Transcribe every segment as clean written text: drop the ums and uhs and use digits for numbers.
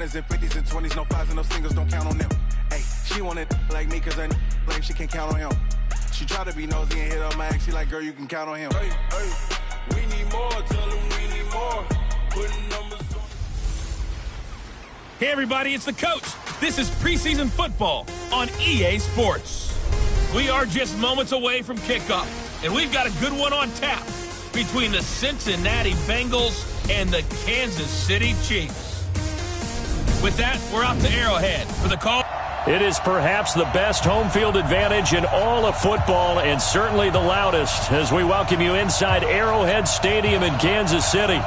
in 50s and 20s, no fives and no singles, don't count on them. Hey, she wanted like me cause I lame, she can't count on him. She tried to be nosy and hit up my ex, she like, girl, you can count on him. Hey, we need more, tell them we need more. Putting numbers on. Hey everybody, it's the coach. This is preseason football on EA Sports. We are just moments away from kickoff, and we've got a good one on tap between the Cincinnati Bengals and the Kansas City Chiefs. With that, we're off to Arrowhead for the call. It is perhaps the best home field advantage in all of football, and certainly the loudest, as we welcome you inside Arrowhead Stadium in Kansas City.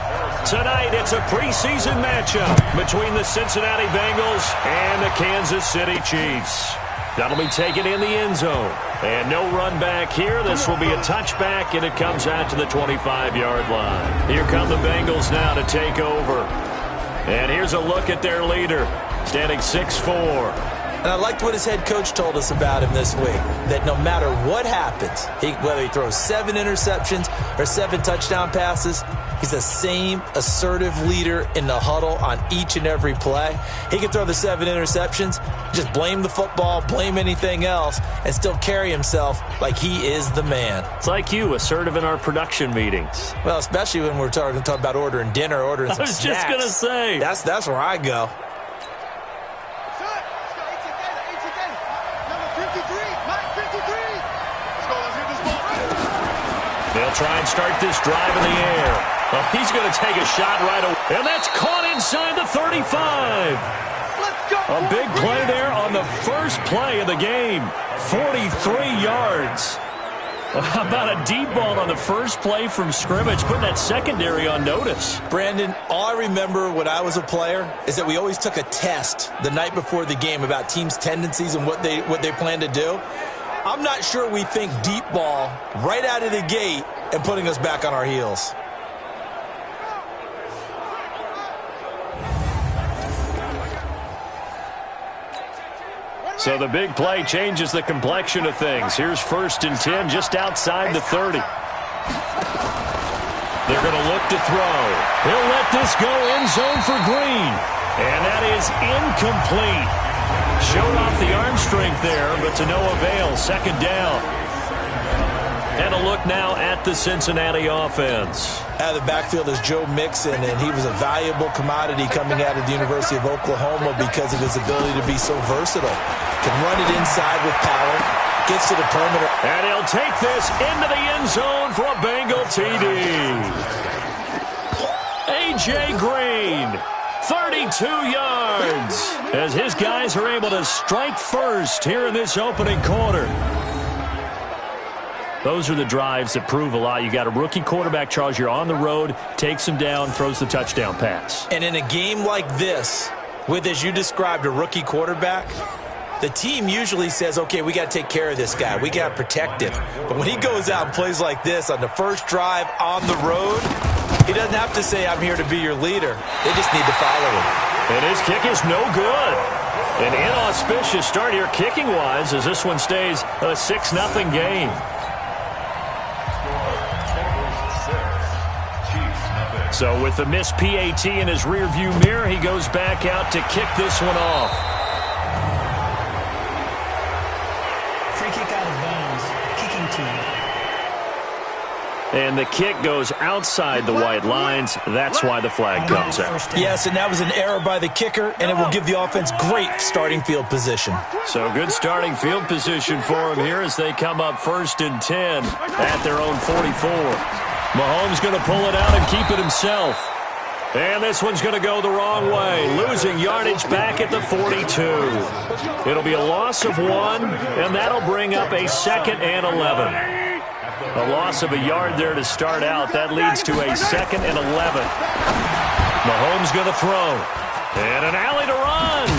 Tonight, it's a preseason matchup between the Cincinnati Bengals and the Kansas City Chiefs. That'll be taken in the end zone. And no run back here. This will be a touchback, and it comes out to the 25-yard line. Here come the Bengals now to take over. And here's a look at their leader, standing 6'4". And I liked what his head coach told us about him this week, that no matter what happens, whether he throws 7 interceptions or 7 touchdown passes, he's the same assertive leader in the huddle on each and every play. He can throw the 7 interceptions, just blame the football, blame anything else, and still carry himself like he is the man. It's like you, assertive in our production meetings. Well, especially when we're talking about ordering dinner, ordering some snacks. I was just going to say. That's where I go. They'll try and start this drive in the air. Well, he's going to take a shot right away. And that's caught inside the 35. A big play there on the first play of the game. 43 yards. How about a deep ball on the first play from scrimmage, putting that secondary on notice? Brandon, all I remember when I was a player is that we always took a test the night before the game about teams' tendencies and what they plan to do. I'm not sure we think deep ball right out of the gate and putting us back on our heels. So the big play changes the complexion of things. Here's 1st and 10 just outside the 30. They're going to look to throw. He'll let this go end zone for Green. And that is incomplete. Showed off the arm strength there, but to no avail. 2nd down. And a look now at the Cincinnati offense. Out of the backfield is Joe Mixon, and he was a valuable commodity coming out of the University of Oklahoma because of his ability to be so versatile. Can run it inside with power, gets to the perimeter. And he'll take this into the end zone for a Bengal TD. A.J. Green, 32 yards, as his guys are able to strike first here in this opening quarter. Those are the drives that prove a lot. You got a rookie quarterback, Charles. You're on the road, takes him down, throws the touchdown pass. And in a game like this, with, as you described, a rookie quarterback, the team usually says, okay, we got to take care of this guy. We got to protect him. But when he goes out and plays like this on the first drive on the road, he doesn't have to say, I'm here to be your leader. They just need to follow him. And his kick is no good. An inauspicious start here kicking-wise as this one stays a 6-0 game. So with the missed PAT in his rearview mirror, he goes back out to kick this one off. Free kick out of bounds. Kicking team. And the kick goes outside the white lines. That's why the flag comes out. Yes, and that was an error by the kicker, and it will give the offense great starting field position. So good starting field position for him here as they come up 1st and 10 at their own 44. Mahomes going to pull it out and keep it himself. And this one's going to go the wrong way, losing yardage back at the 42. It'll be a loss of 1, and that'll bring up a 2nd and 11. A loss of a yard there to start out. That leads to a 2nd and 11. Mahomes going to throw. And an alley to run.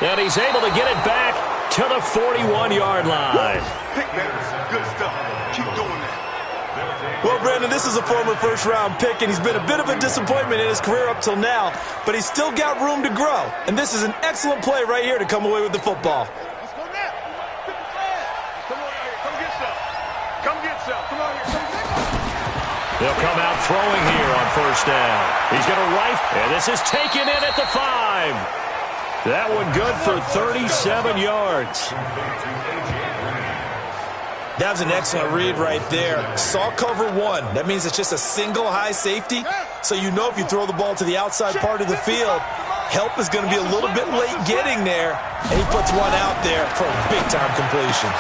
And he's able to get it back to the 41-yard line. Good stuff. Keep doing that. Well, Brandon, this is a former first-round pick, and he's been a bit of a disappointment in his career up till now, but he's still got room to grow. And this is an excellent play right here to come away with the football. Let's go now. Come on here. Come get some. Come get some. Come on here. They'll come out throwing here on first down. He's going to rifle, and this is taken in at the 5. That one good for 37 yards. That was an excellent read right there. Saw cover 1. That means it's just a single high safety. So you know if you throw the ball to the outside part of the field, help is going to be a little bit late getting there. And he puts one out there for a big-time completion.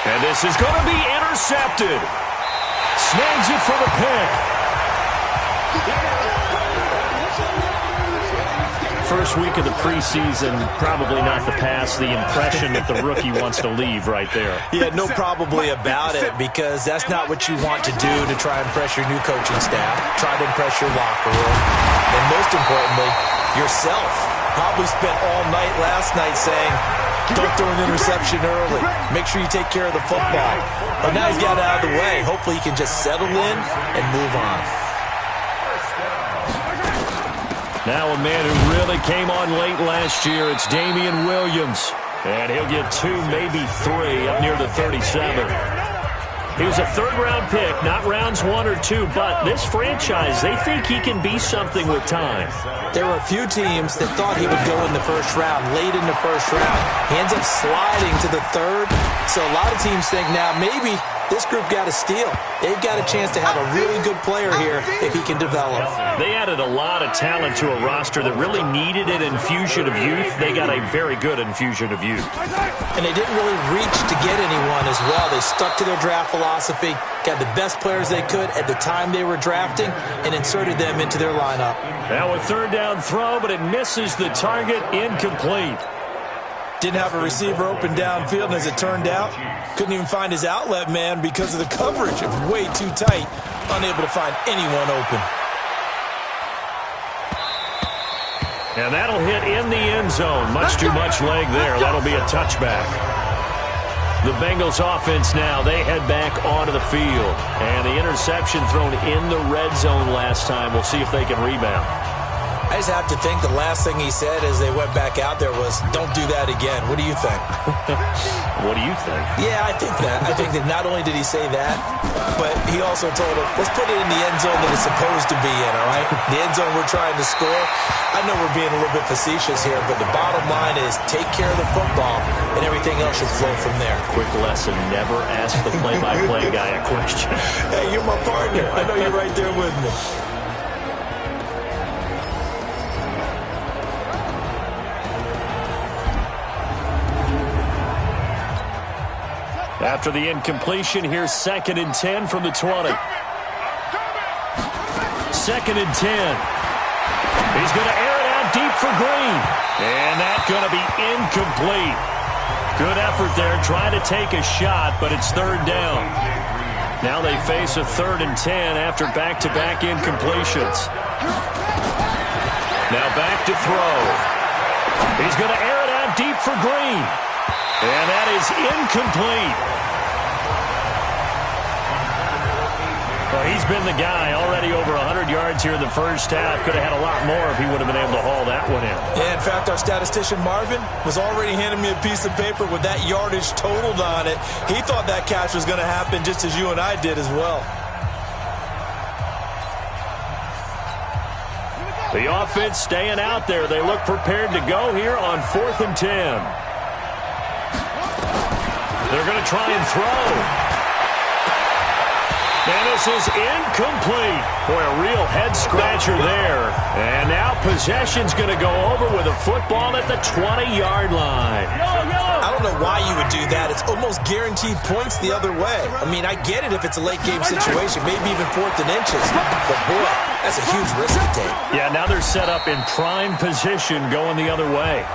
And this is going to be intercepted. Snags it for the pick. First week of the preseason, probably not the pass, the impression that the rookie wants to leave right there. Yeah, no probably about it, because that's not what you want to do to try and impress your new coaching staff, try to impress your locker room, and most importantly, yourself. Probably spent all night last night saying, don't throw an interception early. Make sure you take care of the football. But now he's got it out of the way. Hopefully he can just settle in and move on. Now a man who really came on late last year, it's Damian Williams. And he'll get 2, maybe 3 up near the 37. He was a third-round pick, not rounds 1 or 2, but this franchise, they think he can be something with time. There were a few teams that thought he would go in the first round, late in the first round. He ends up sliding to the 3rd. So a lot of teams think now maybe this group got a steal. They've got a chance to have a really good player here if he can develop. They added a lot of talent to a roster that really needed an infusion of youth. They got a very good infusion of youth. And they didn't really reach to get anyone as well. They stuck to their draft philosophy, got the best players they could at the time they were drafting, and inserted them into their lineup. Now a third down throw, but it misses the target, incomplete. Didn't have a receiver open downfield, and as it turned out, couldn't even find his outlet man because of the coverage. It was way too tight, unable to find anyone open. And that'll hit in the end zone. Much too much leg there. That'll be a touchback. The Bengals offense now, they head back onto the field. And the interception thrown in the red zone last time. We'll see if they can rebound. I just have to think the last thing he said as they went back out there was, don't do that again. What do you think? What do you think? Yeah, I think that. I think that not only did he say that, but he also told him, let's put it in the end zone that it's supposed to be in, all right? The end zone we're trying to score. I know we're being a little bit facetious here, but the bottom line is take care of the football, and everything else should flow from there. Quick lesson, never ask the play-by-play guy a question. Hey, you're my partner. I know you're right there with me. After the incompletion, here's 2nd and 10 from the 20. 2nd and 10. He's going to air it out deep for Green. And that's going to be incomplete. Good effort there, trying to take a shot, but it's 3rd down. Now they face a 3rd and 10 after back-to-back incompletions. Now back to throw. He's going to air it out deep for Green. And that is incomplete. Well, he's been the guy, already over 100 yards here in the first half. Could have had a lot more if he would have been able to haul that one in. Yeah, in fact, our statistician Marvin was already handing me a piece of paper with that yardage totaled on it. He thought that catch was going to happen just as you and I did as well. The offense staying out there. They look prepared to go here on 4th and 10. They're going to try and throw. And this is incomplete. Boy, a real head-scratcher there. And now possession's going to go over with a football at the 20-yard line. I don't know why you would do that. It's almost guaranteed points the other way. I mean, I get it if it's a late-game situation, maybe even 4th and inches. But, boy, that's a huge risk to take. Yeah, now they're set up in prime position going the other way.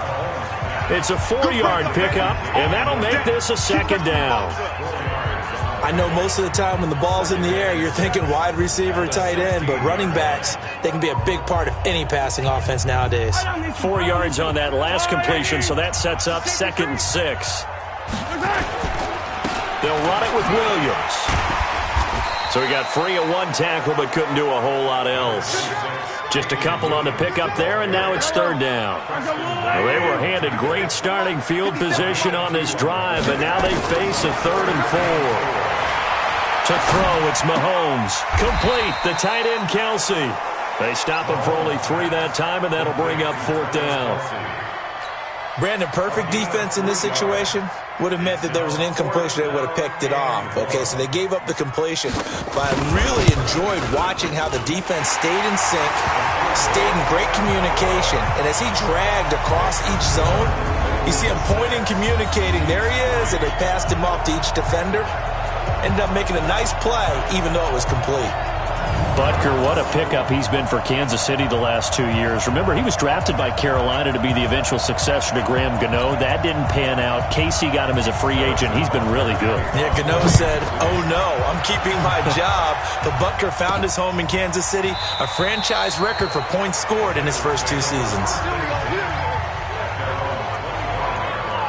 It's a 4-yard pickup, and that'll make this a 2nd down. I know most of the time when the ball's in the air, you're thinking wide receiver, tight end, but running backs, they can be a big part of any passing offense nowadays. 4 yards on that last completion, so that sets up 2nd and 6. They'll run it with Williams. So he got free of one tackle, but couldn't do a whole lot else. Just a couple on the pickup there, and now it's 3rd down. Well, they were handed great starting field position on this drive, but now they face a 3rd and 4. To throw, it's Mahomes. Complete, the tight end, Kelsey. They stop him for only 3 that time, and that'll bring up 4th down. Brandon, perfect defense in this situation would have meant that there was an incompletion. They would have picked it off. Okay, so they gave up the completion. But I really enjoyed watching how the defense stayed in sync, stayed in great communication. And as he dragged across each zone, you see him pointing, communicating. There he is, and they passed him off to each defender. Ended up making a nice play, even though it was complete. Butker, what a pickup he's been for Kansas City the last 2 years. Remember, he was drafted by Carolina to be the eventual successor to Graham Gano. That didn't pan out. Casey got him as a free agent. He's been really good. Yeah, Gano said, oh no, I'm keeping my job. But Butker found his home in Kansas City, a franchise record for points scored in his first 2 seasons.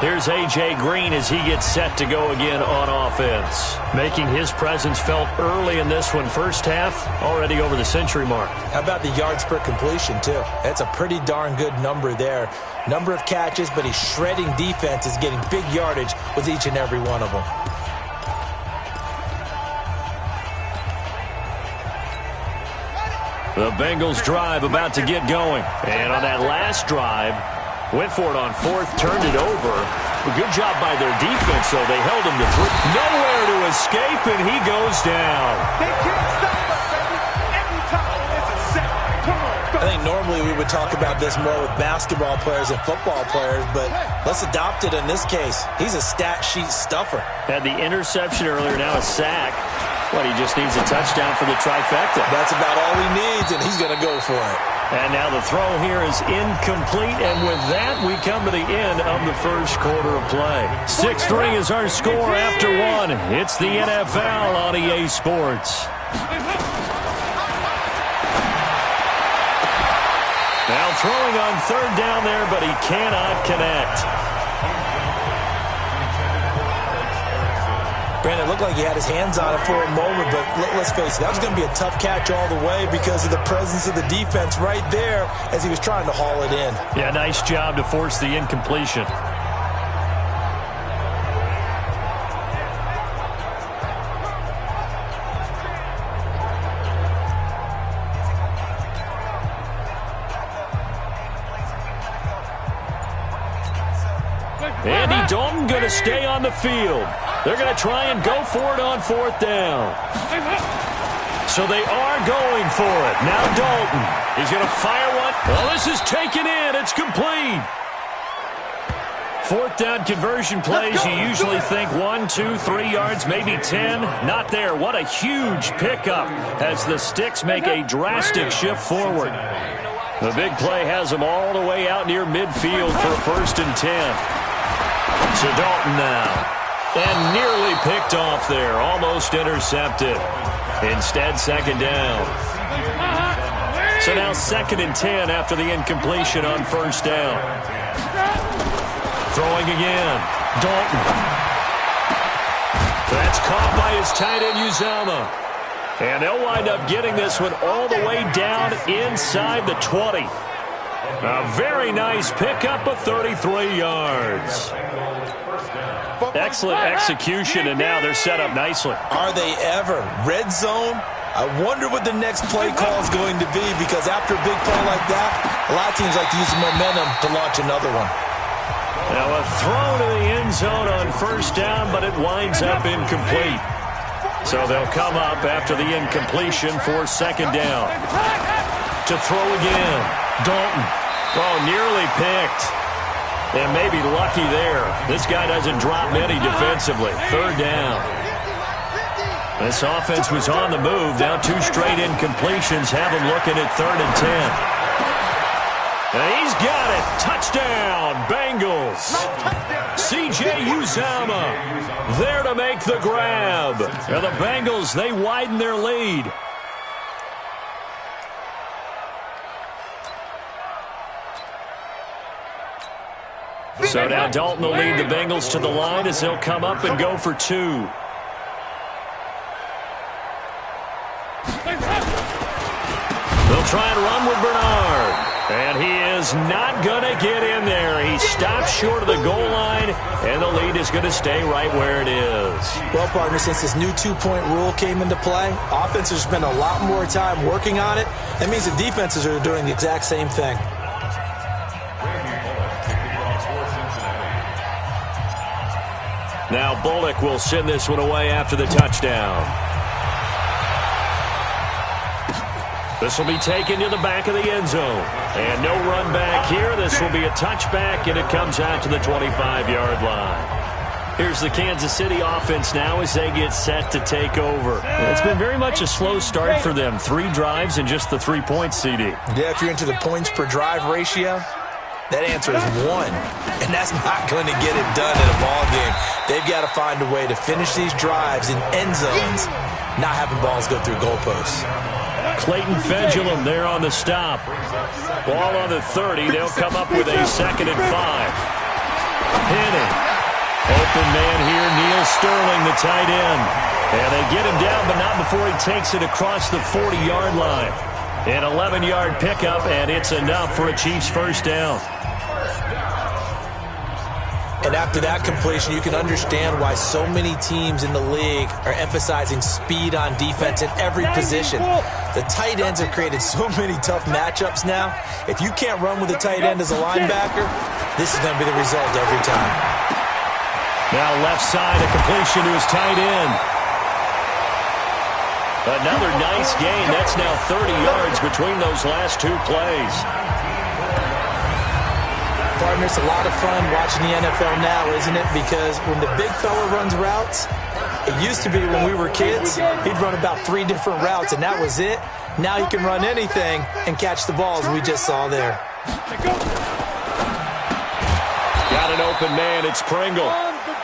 Here's A.J. Green as he gets set to go again on offense. Making his presence felt early in this one. First half, already over the century mark. How about the yards per completion, too? That's a pretty darn good number there. Number of catches, but he's shredding defense, is getting big yardage with each and every one of them. The Bengals drive about to get going. And on that last drive, went for it on 4th, turned it over. A good job by their defense, though. They held him to 3. Nowhere to escape, and he goes down. They can't stop us, baby. Every time it's a sack. Come on. I think normally we would talk about this more with basketball players and football players, but let's adopt it in this case. He's a stat sheet stuffer. Had the interception earlier, now a sack. But he just needs a touchdown for the trifecta. That's about all he needs, and he's going to go for it. And now the throw here is incomplete, and with that, we come to the end of the first quarter of play. 6-3 is our score after 1. It's the NFL on EA Sports. Now throwing on 3rd down there, but he cannot connect. Brandon, it looked like he had his hands on it for a moment, but let's face it, that was going to be a tough catch all the way because of the presence of the defense right there as he was trying to haul it in. Yeah, nice job to force the incompletion. Andy Dalton going to stay on the field. They're going to try and go for it on 4th down. So they are going for it. Now Dalton. He's going to fire one. Well, this is taken in. It's complete. 4th down conversion plays, you usually think 1, 2, 3 yards, maybe 10. Not there. What a huge pickup as the Sticks make a drastic shift forward. The big play has them all the way out near midfield for 1st and 10. To Dalton now. And nearly picked off there. Almost intercepted. Instead, 2nd down. So now 2nd and 10 after the incompletion on 1st down. Throwing again. Dalton. That's caught by his tight end, Uzama. And they'll wind up getting this one all the way down inside the 20. A very nice pickup of 33 yards. Excellent execution, and now they're set up nicely. Are they ever? Red zone? I wonder what the next play call is going to be, because after a big play like that, a lot of teams like to use the momentum to launch another one. Now a throw to the end zone on 1st down, but it winds up incomplete. So they'll come up after the incompletion for 2nd down. To throw again. Dalton. Oh, nearly picked. And maybe lucky there. This guy doesn't drop many defensively. 3rd down. This offense was on the move. Now 2 straight incompletions have him looking at 3rd and 10. And he's got it. Touchdown, Bengals. C.J. Uzama there to make the grab. And the Bengals, they widen their lead. So now Dalton will lead the Bengals to the line as they'll come up and go for 2. They'll try and run with Bernard. And he is not going to get in there. He stops short of the goal line, and the lead is going to stay right where it is. Well, partner, since this new two-point rule came into play, offenses spend a lot more time working on it. That means the defenses are doing the exact same thing. Now Bullock will send this one away after the touchdown. This will be taken to the back of the end zone. And no run back here. This will be a touchback, and it comes out to the 25-yard line. Here's the Kansas City offense now as they get set to take over. It's been very much a slow start for them. 3 drives and just the 3 points, CD. Yeah, if you're into the points per drive ratio, that answer is 1. And that's not going to get it done in a ball game. They've got to find a way to finish these drives in end zones, not having balls go through goalposts. Clayton Fedulum there on the stop. Ball on the 30. They'll come up with a 2nd and 5. Penning. Open man here, Neil Sterling, the tight end. And they get him down, but not before he takes it across the 40-yard line. An 11-yard pickup, and it's enough for a Chiefs first down. And after that completion, you can understand why so many teams in the league are emphasizing speed on defense in every position. The tight ends have created so many tough matchups now. If you can't run with a tight end as a linebacker, this is going to be the result every time. Now left side, a completion to his tight end. Another nice gain. That's now 30 yards between those last 2 plays. Partner, it's a lot of fun watching the NFL now, isn't it? Because when the big fella runs routes, it used to be when we were kids, he'd run about 3 different routes, and that was it. Now he can run anything and catch the balls we just saw there. Got an open man. It's Pringle.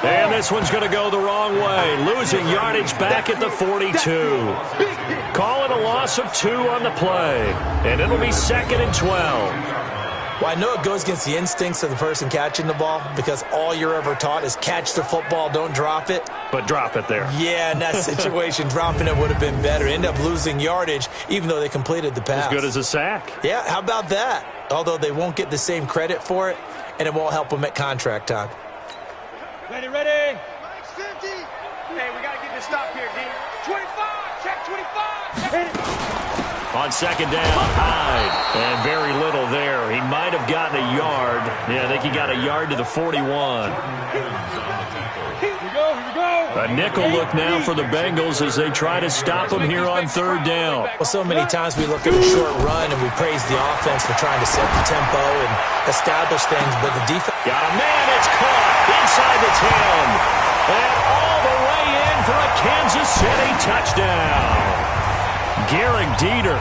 And this one's going to go the wrong way. Losing yardage back at the 42. Call it a loss of 2 on the play. And it'll be 2nd and 12. Well, I know it goes against the instincts of the person catching the ball because all you're ever taught is catch the football, don't drop it. But drop it there. Yeah, in that situation, dropping it would have been better. End up losing yardage, even though they completed the pass. As good as a sack. Yeah, how about that? Although they won't get the same credit for it, and it won't help them at contract time. Ready, ready. 50. Hey, we got to get this stop here, D. 25. Check 25. Hit it. On 2nd down, Hyde. And very little there. He might have gotten a yard. Yeah, I think he got a yard to the 41. Here we go. A nickel look now for the Bengals as they try to stop him here on 3rd down. Well, so many times we look at a short run and we praise the offense for trying to set the tempo and establish things, but the defense... Got a man, it's caught inside the 10. And all the way in for a Kansas City touchdown. Garrick Dieter,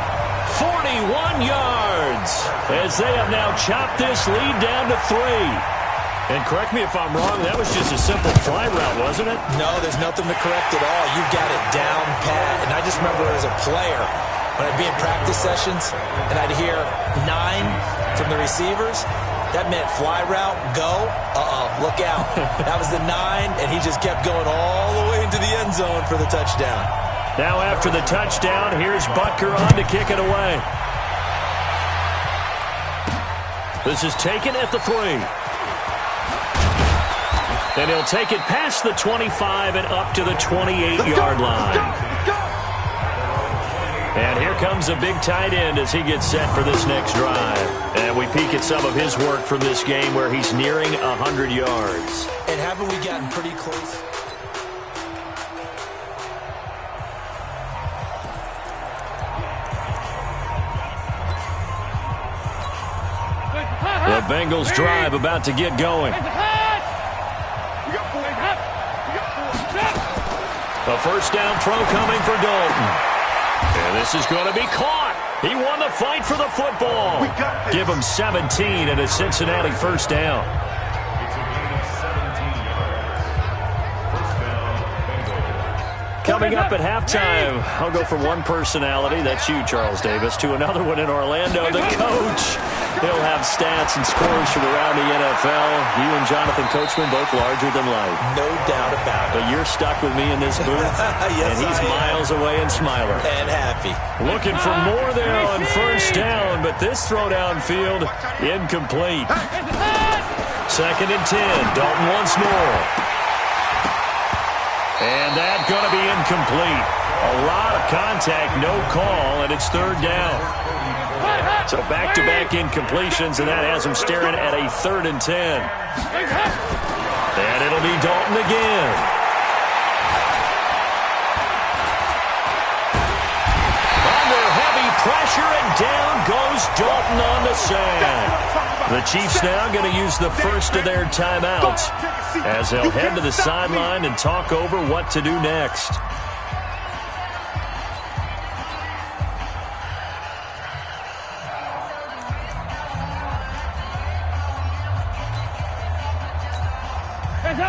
41 yards, as they have now chopped this lead down to 3. And correct me if I'm wrong, that was just a simple fly route, wasn't it? No, there's nothing to correct at all. You've got it down pat. And I just remember as a player, when I'd be in practice sessions and I'd hear 9 from the receivers, that meant fly route, go, look out. That was the 9, and he just kept going all the way into the end zone for the touchdown. Now after the touchdown, here's Butker on to kick it away. This is taken at the 3. And he'll take it past the 25 and up to the 28-yard line. And here comes a big tight end as he gets set for this next drive. And we peek at some of his work from this game where he's nearing 100 yards. And haven't we gotten pretty close? The Bengals drive about to get going. A first down throw coming for Dalton. And this is going to be caught. He won the fight for the football. Give him 17 and a Cincinnati first down. Coming up at halftime, I'll go from one personality, that's you, Charles Davis, to another one in Orlando. The coach, he'll have have stats and scores from around the NFL. You and Jonathan Coachman both larger than life. No doubt about it. But you're stuck with me in this booth, yes, and he's miles away and smiling. And happy. Looking for more there on first down, but this throw downfield, incomplete. 2nd and 10. Dalton once more. And that's going to be incomplete. A lot of contact, no call, and it's 3rd down. So back-to-back incompletions, and that has him staring at a 3rd and 10. And it'll be Dalton again. Under heavy pressure, and down goes Dalton on the sack. The Chiefs now going to use the first of their timeouts as they'll head to the sideline and talk over what to do next.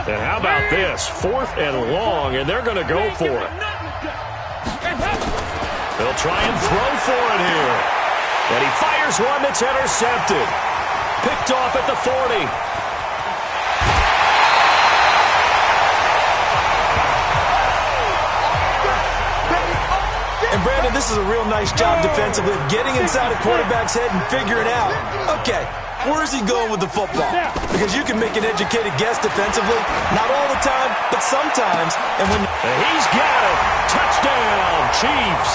And how about this? 4th and long, and they're going to go for it. They'll try and throw for it here. And he fires one that's intercepted. Picked off at the 40. And Brandon, this is a real nice job defensively of getting inside a quarterback's head and figuring out, okay, where is he going with the football? Because you can make an educated guess defensively. Not all the time, but sometimes. And he's got it. Touchdown, Chiefs.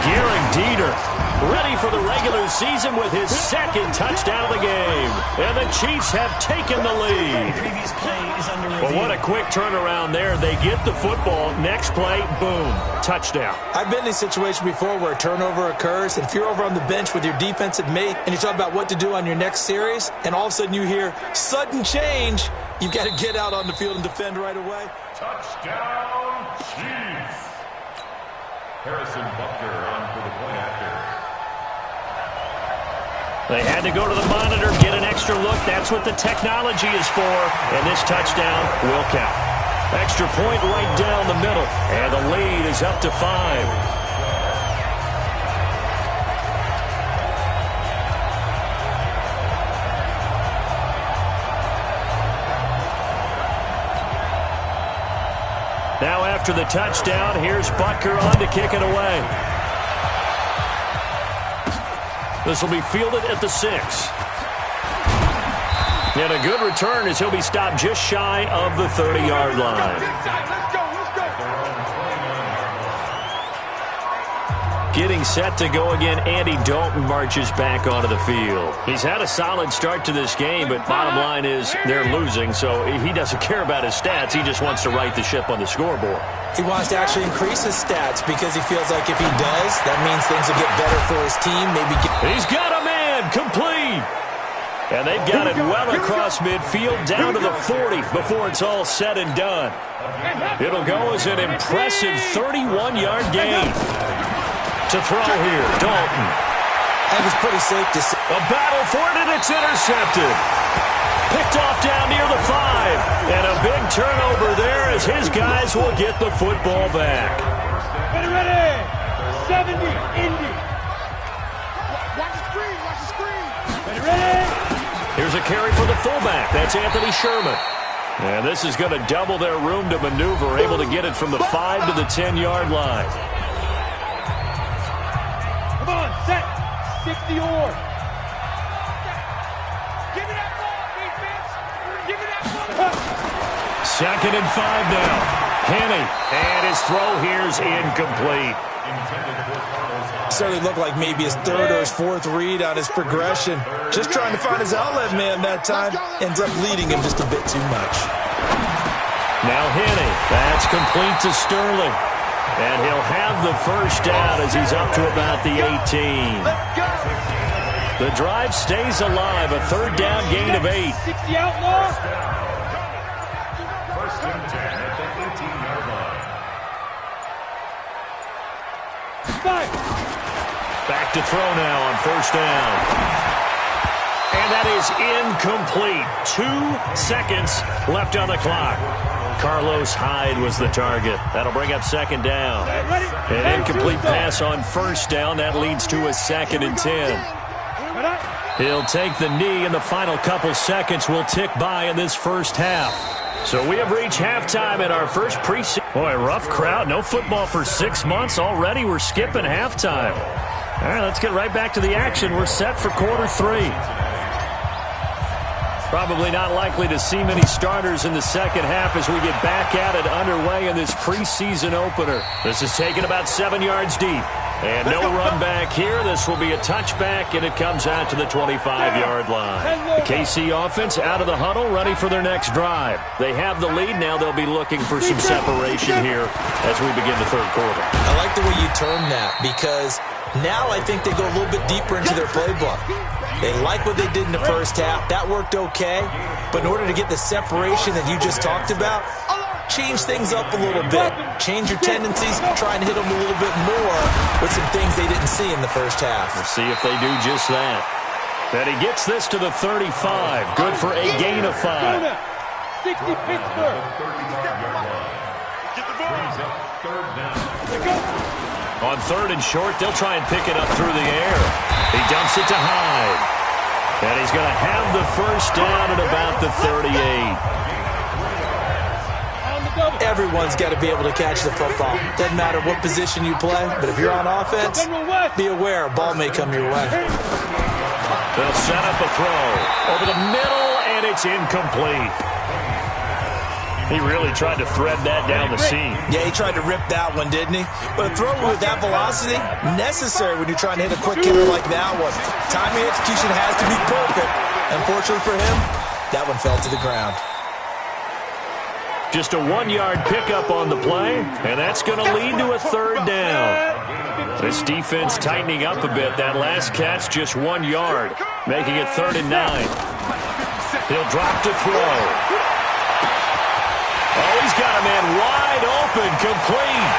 Gehrig Dieter ready for the regular season with his 2nd touchdown of the game. And the Chiefs have taken the lead. Well, what a quick turnaround there. They get the football. Next play, boom, touchdown. I've been in a situation before where a turnover occurs, and if you're over on the bench with your defensive mate and you talk about what to do on your next series, and all of a sudden you hear sudden change, you've got to get out on the field and defend right away. Touchdown, Chiefs. Harrison Butker on for the point after. They had to go to the monitor, get an extra look. That's what the technology is for. And this touchdown will count. Extra point right down the middle. And the lead is up to 5. Now after the touchdown, here's Butker on to kick it away. This will be fielded at the 6. And a good return as he'll be stopped just shy of the 30-yard line. Getting set to go again, Andy Dalton marches back onto the field. He's had a solid start to this game, but bottom line is they're losing, so he doesn't care about his stats. He just wants to right the ship on the scoreboard. He wants to actually increase his stats because he feels like if he does, that means things will get better for his team. He's got a man, complete. And they've got it well across midfield down to the 40 before it's all said and done. It'll go as an impressive 31-yard gain. To throw here, Dalton. That was pretty safe to say. A battle for it, and it's intercepted. Picked off down near the 5. And a big turnover there as his guys will get the football back. Ready, 70, Indy. Watch the screen, watch the screen. Ready. Here's a carry for the fullback. That's Anthony Sherman. And this is going to double their room to maneuver, able to get it from the 5 to the 10-yard line. Come on, set. 60 or. Give me that ball, defense. Give me that ball. 2nd and 5 now. Kenny. And his throw here's incomplete. Certainly looked like maybe his 3rd or his 4th read on his progression. Just trying to find his outlet man that time. Ends up leading him just a bit too much. Now Henny. That's complete to Sterling. And he'll have the first down as he's up to about the 18. The drive stays alive. A 3rd down gain of 8. 60 outlaw. First and 10 at the 18-yard line. Back to throw now on first down. And that is incomplete. 2 seconds left on the clock. Carlos Hyde was the target. That'll bring up 2nd down. An incomplete pass on first down. That leads to a 2nd and 10. He'll take the knee, and the final couple seconds will tick by in this first half. So we have reached halftime in our first preseason. Boy, rough crowd. No football for 6 months already. We're skipping halftime. All right, let's get right back to the action. We're set for quarter 3. Probably not likely to see many starters in the second half as we get back at it underway in this preseason opener. This is taken about 7 yards deep. And no run back here. This will be a touchback, and it comes out to the 25-yard line. The KC offense out of the huddle, ready for their next drive. They have the lead. Now they'll be looking for some separation here as we begin the third quarter. I like the way you term that because now I think they go a little bit deeper into their playbook. They like what they did in the first half. That worked okay. But in order to get the separation that you just talked about, change things up a little bit. Change your tendencies. Try and hit them a little bit more with some things they didn't see in the first half. We'll see if they do just that. And he gets this to the 35. Good for a gain of 5. 60 Pittsburgh. Get the ball. On third and short, they'll try and pick it up through the air. He dumps it to Hyde. And he's going to have the first down at about the 38. Everyone's got to be able to catch the football. Doesn't matter what position you play, but if you're on offense, be aware a ball may come your way. They'll set up a throw over the middle, and it's incomplete. He really tried to thread that down the seam. Yeah, he tried to rip that one, didn't he? But a throw with that velocity, necessary when you're trying to hit a quick hitter like that one. Timing execution has to be perfect. Unfortunately for him, that one fell to the ground. Just a 1-yard pickup on the play, and that's going to lead to a third down. This defense tightening up a bit. That last catch just 1 yard, making it 3rd and 9. He'll drop to throw. Oh, he's got a man wide open, complete.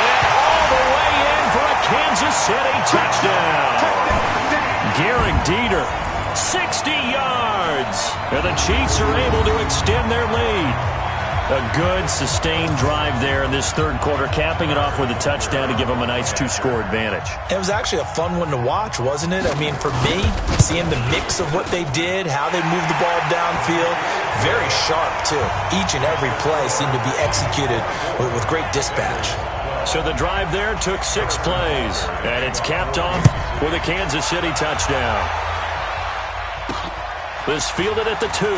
And all the way in for a Kansas City touchdown. Garrett Dieter, 60 yards. And the Chiefs are able to extend their lead. A good, sustained drive there in this third quarter, capping it off with a touchdown to give them a nice 2-score advantage. It was actually a fun one to watch, wasn't it? I mean, for me, seeing the mix of what they did, how they moved the ball downfield, very sharp, too. Each and every play seemed to be executed with great dispatch. So the drive there took 6 plays, and it's capped off with a Kansas City touchdown. This fielded at the 2.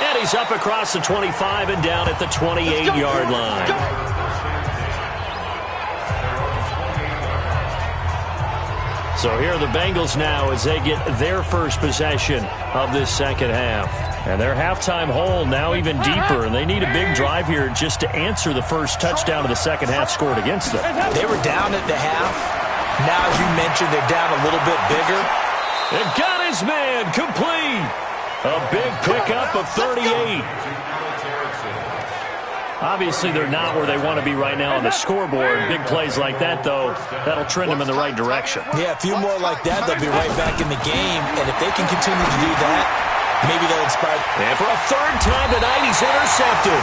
And he's up across the 25 and down at the 28-yard line. So here are the Bengals now as they get their first possession of this second half. And their halftime hole now even deeper, and they need a big drive here just to answer the first touchdown of the second half scored against them. They were down at the half. Now, as you mentioned, they're down a little bit bigger. And got his man complete. A big pickup of 38. Obviously, they're not where they want to be right now on the scoreboard. Big plays like that, though, that'll trend them in the right direction. Yeah, a few more like that, they'll be right back in the game. And if they can continue to do that, maybe they'll inspire. And for a third time tonight, he's intercepted.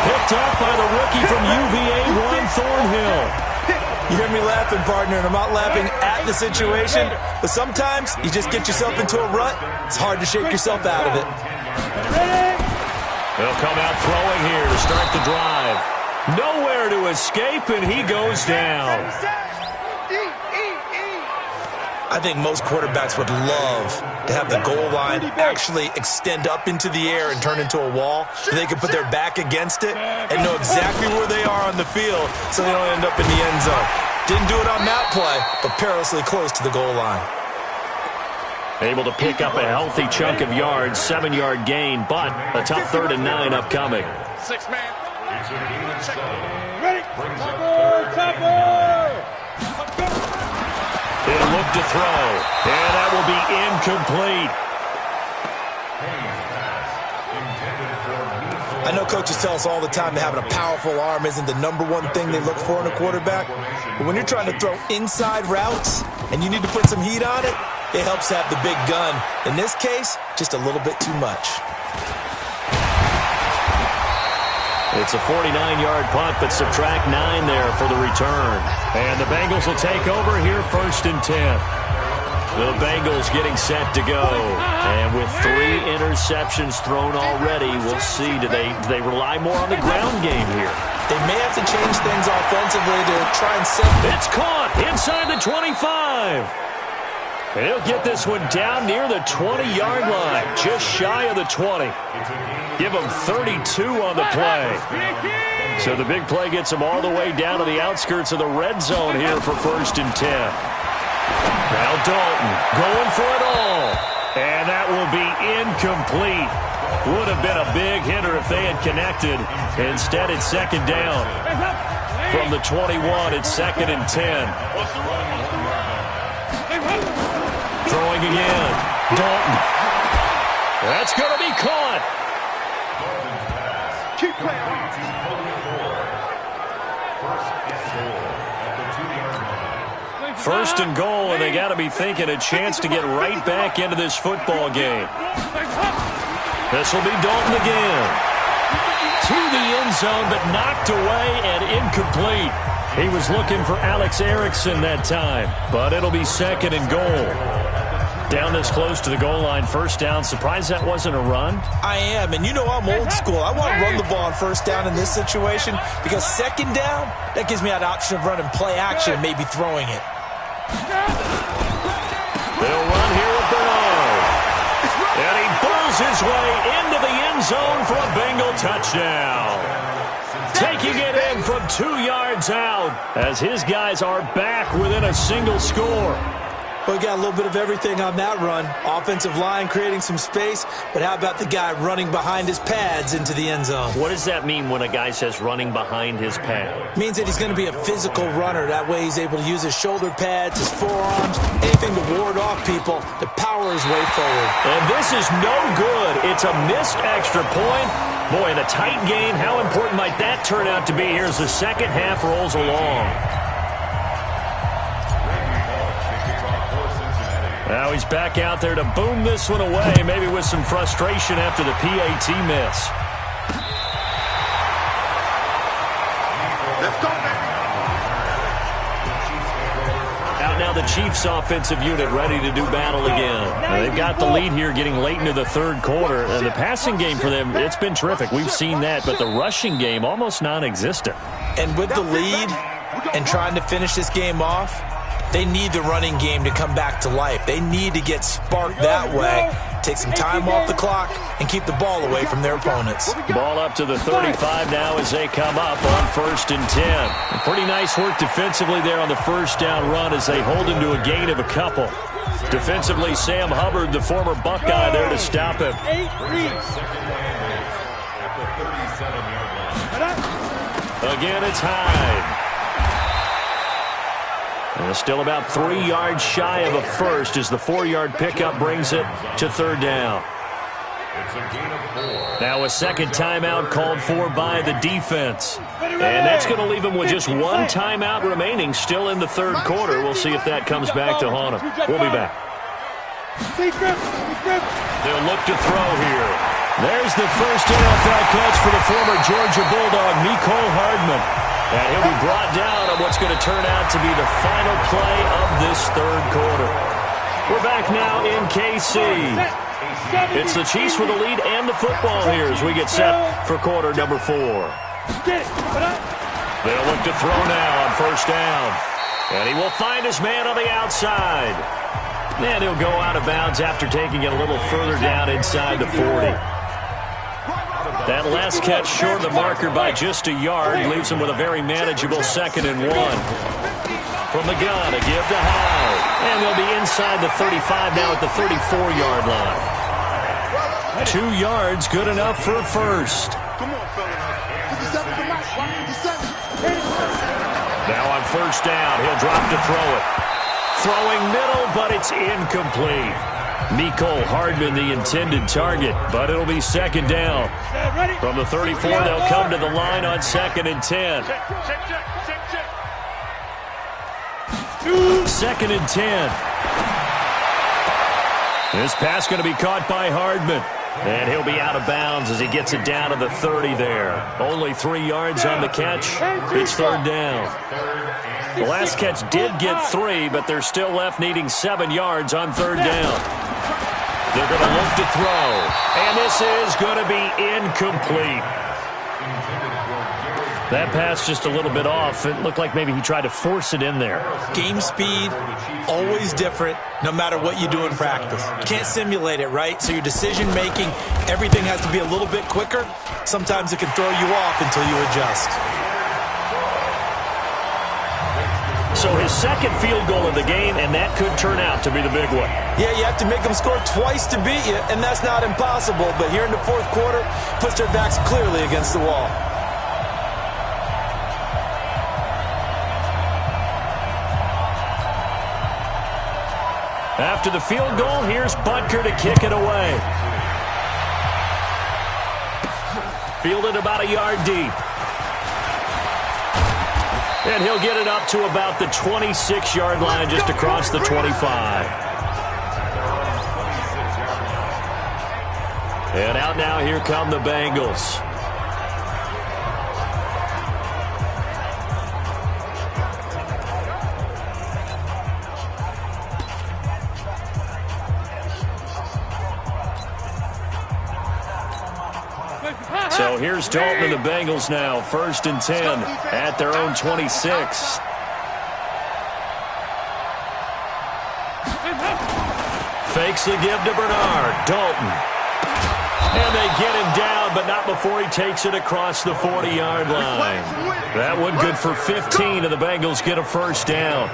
Picked up by the rookie from UVA, Juan Thornhill. You hear me laughing, partner, and I'm not laughing at the situation, but sometimes you just get yourself into a rut. It's hard to shake yourself out of it. They'll come out throwing here to start the drive. Nowhere to escape, and he goes down. I think most quarterbacks would love to have the goal line actually extend up into the air and turn into a wall so they can put their back against it and know exactly where they are on the field so they don't end up in the end zone. Didn't do it on that play, but perilously close to the goal line. Able to pick up a healthy chunk of yards, 7-yard gain, but a tough 3rd and 9 upcoming. 6-man. It's a gain of 7. Ready? He'll look to throw, and that will be incomplete. I know coaches tell us all the time that having a powerful arm isn't the #1 thing they look for in a quarterback. But when you're trying to throw inside routes and you need to put some heat on it, it helps to have the big gun. In this case, just a little bit too much. It's a 49-yard punt, but subtract 9 there for the return. And the Bengals will take over here, 1st and 10. The Bengals getting set to go. And with 3 interceptions thrown already, we'll see. Do they rely more on the ground game here? They may have to change things offensively to try and set them. It's caught inside the 25. He'll get this one down near the 20-yard line, just shy of the 20. Give him 32 on the play. So the big play gets him all the way down to the outskirts of the red zone here for 1st and 10. Now Dalton going for it all. And that will be incomplete. Would have been a big hitter if they had connected. Instead, it's 2nd down. From the 21, it's 2nd and 10. Throwing again. Dalton. That's going to be caught. Keep playing. 1st and goal, and they got to be thinking a chance to get right back into this football game. This will be Dalton again. To the end zone, but knocked away and incomplete. He was looking for Alex Erickson that time, but it'll be 2nd and goal. Down this close to the goal line, 1st down. Surprised that wasn't a run? I am, and you know I'm old school. I want to run the ball on 1st down in this situation because 2nd down, that gives me that option of running play action and maybe throwing it. They'll run here with Bernard. And he pulls his way into the end zone for a Bengal touchdown. Taking it in from 2 yards out as his guys are back within a single score. We got a little bit of everything on that run. Offensive line creating some space, but how about the guy running behind his pads into the end zone? What does that mean when a guy says running behind his pad? Means that he's going to be a physical runner. That way he's able to use his shoulder pads, his forearms, anything to ward off people to power his way forward. And this is no good. It's a missed extra point. Boy, in a tight game, how important might that turn out to be here as the second half rolls along? Now he's back out there to boom this one away, maybe with some frustration after the PAT miss. Let's go, baby. Out now the Chiefs offensive unit ready to do battle again. Now they've got the lead here getting late into the 3rd quarter. The passing game for them, it's been terrific. We've seen that, but the rushing game almost non-existent. And with the lead and trying to finish this game off, they need the running game to come back to life. They need to get sparked that way, take some time off the clock, and keep the ball away from their opponents. Ball up to the 35 now as they come up on 1st and 10. Pretty nice work defensively there on the 1st down run as they hold him to a gain of a couple. Defensively, Sam Hubbard, the former Buckeye, there to stop him. Again, it's Hyde. And still about 3 yards shy of a first as the 4-yard pickup brings it to 3rd down. Now a second timeout called for by the defense. And that's going to leave them with just 1 timeout remaining still in the 3rd quarter. We'll see if that comes back to haunt them. We'll be back. They'll look to throw here. There's the first NFL catch for the former Georgia Bulldog, Mecole Hardman. And he'll be brought down on what's going to turn out to be the final play of this 3rd quarter. We're back now in KC. It's the Chiefs with the lead and the football here as we get set for quarter number 4. They'll look to throw now on 1st down. And he will find his man on the outside. And he'll go out of bounds after taking it a little further down inside the 40. That last catch short of the marker by just a yard leaves him with a very manageable 2nd and 1. From the gun, a give to Hyde. And they'll be inside the 35 now at the 34-yard line. 2 yards, good enough for a first. Now on 1st down, he'll drop to throw it. Throwing middle, but it's incomplete. Mecole Hardman, the intended target, but it'll be 2nd down. From the 34, they'll come to the line on 2nd and 10. 2nd and 10. This pass going to be caught by Hardman. And he'll be out of bounds as he gets it down to the 30 there. Only 3 yards on the catch. It's third down. The last catch did get 3, but they're still left needing 7 yards on third down. They're going to look to throw. And this is going to be incomplete. That pass just a little bit off. It looked like maybe he tried to force it in there. Game speed, always different, no matter what you do in practice. You can't simulate it, right? So your decision-making, everything has to be a little bit quicker. Sometimes it can throw you off until you adjust. So his second field goal of the game, and that could turn out to be the big one. Yeah, you have to make them score twice to beat you, and that's not impossible. But here in the fourth quarter, puts their backs clearly against the wall. After the field goal, here's Butker to kick it away. Fielded about a yard deep. And he'll get it up to about the 26-yard line, just across the 25. And out now, here come the Bengals. So here's Dalton and the Bengals now. 1st and 10 at their own 26. Fakes the give to Bernard. Dalton. And they get him down, but not before he takes it across the 40-yard line. That one good for 15, and the Bengals get a first down.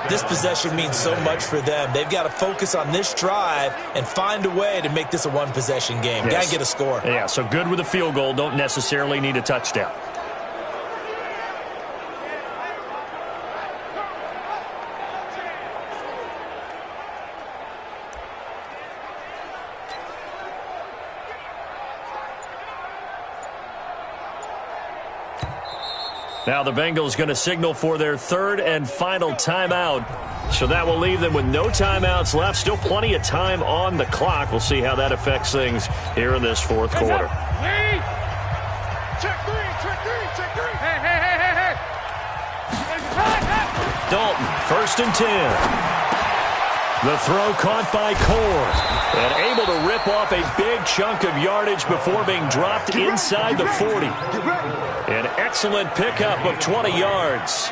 This possession means so much for them. They've got to focus on this drive and find a way to make this a one-possession game. Yes. Got to get a score. Yeah, so good with a field goal. Don't necessarily need a touchdown. Now the Bengals going to signal for their 3rd and final timeout. So that will leave them with no timeouts left. Still plenty of time on the clock. We'll see how that affects things here in this fourth quarter. Hey! Check three, check three, check three. Hey, hey, hey, hey, hey. Dalton, 1st and 10. The throw caught by Core. And able to rip off a big chunk of yardage before being dropped inside the 40. An excellent pickup of 20 yards.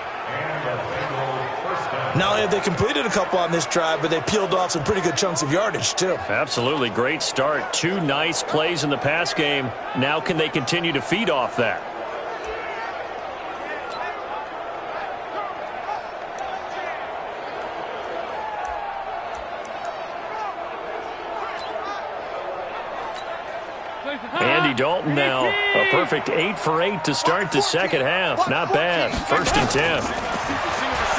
Not only have they completed a couple on this drive, but they peeled off some pretty good chunks of yardage, too. Absolutely. Great start. 2 nice plays in the pass game. Now can they continue to feed off that? Andy Dalton now, a perfect 8 for 8 to start the second half. Not bad. 1st and 10.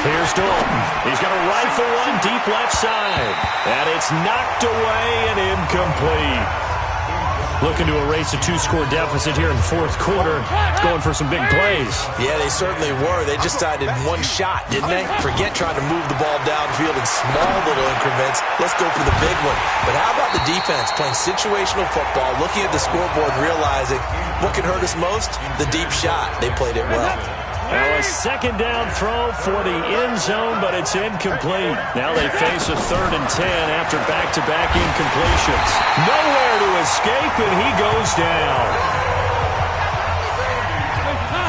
Here's Dalton. He's going to rifle one deep left side. And it's knocked away and incomplete. Looking to erase a 2-score deficit here in the fourth quarter. Going for some big plays. Yeah, they certainly were. They just decided one shot, didn't they? Forget trying to move the ball downfield in small little increments. Let's go for the big one. But how about the defense playing situational football, looking at the scoreboard, realizing what can hurt us most? The deep shot. They played it well. Now a 2nd down throw for the end zone, but it's incomplete. Now they face a 3rd and 10 after back-to-back incompletions. Nowhere to escape, and he goes down.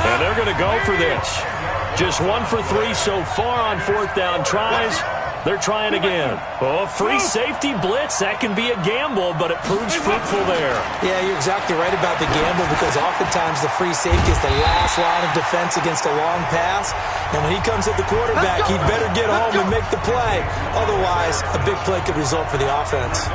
And they're going to go for this. Just 1 for 3 so far on 4th down tries. They're trying again. Oh, free safety blitz. That can be a gamble, but it proves fruitful there. Yeah, you're exactly right about the gamble because oftentimes the free safety is the last line of defense against a long pass. And when he comes at the quarterback, he'd better get home and make the play. Otherwise, a big play could result for the offense.